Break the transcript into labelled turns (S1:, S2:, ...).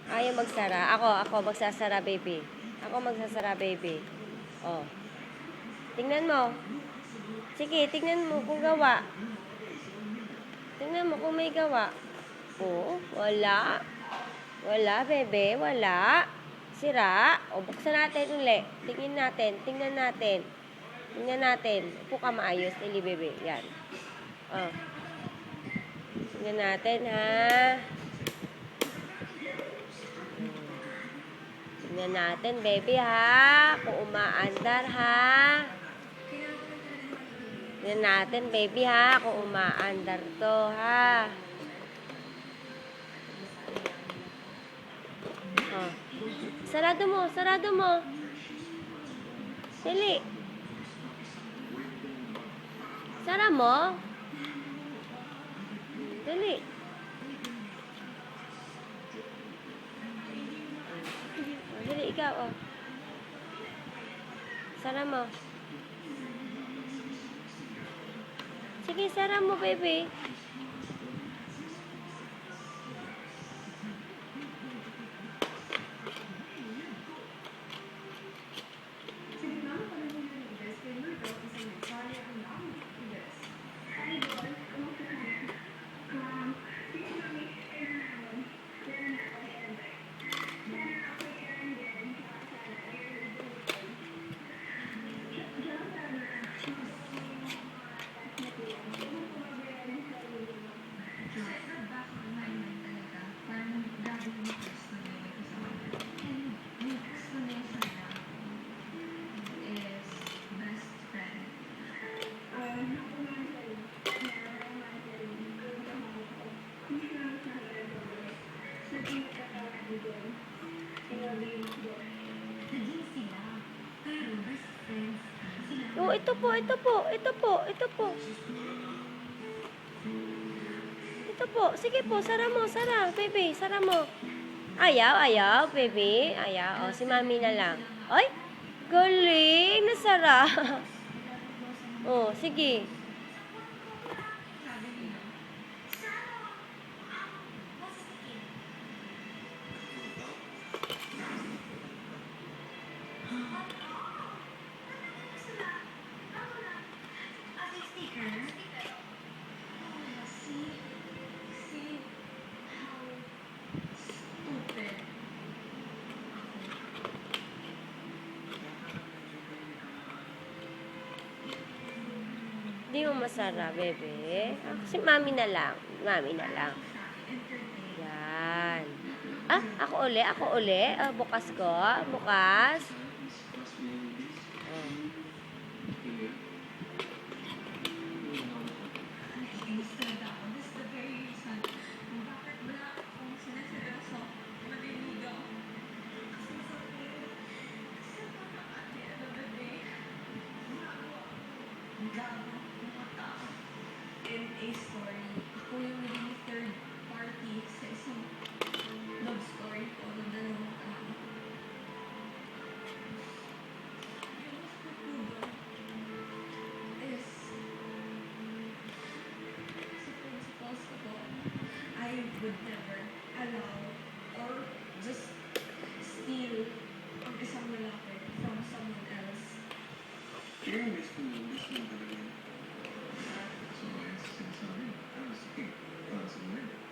S1: Ayaw magsara. Ako magsasara, baby. Ako magsasara, baby. Oh. Tingnan mo. Sige, tingnan mo kung gawa. Tingnan mo kung may gawa. Oh, wala. Wala, bebe. Wala. Sira. O, buksan natin uli. Tingnan natin. Tingnan natin. Tingnan natin. Upo ka maayos, Eli, bebe. Yan. Oh. Tingnan natin, ha? Tingnan natin, baby, ha? Kung umaandar, ha? Tingnan natin, baby, ha? Kung umaandar to, ha? Oh. Sarado mo, sarado mo. Dali. Sara mo. Dali. Dali, ikaw, oh. Sara mo. Sige, sara mo, baby. Oh, ito po, ito po, ito po, ito po. Ito po, sige po, sara mo, sara, baby, sara mo. Ayaw, ayaw, baby, ayaw. Oh, si mami na lang. Ay, galing, nasara. Oh, sige. Hindi mo masara, bebe. Si mami na lang. Mami na lang. Yan. Ah, ako uli, ako uli. Ah, bukas ko. Bukas. Oh.
S2: In a story, ako yung naging third party sa isang love story ko ng dalawang tao. Yung mas pagkudo is sa principles ko po, I would never allow or just steal ang isang lalaki from someone else.
S3: Kaya miss mo talaga. So, sinasabi, sige, para sa mga.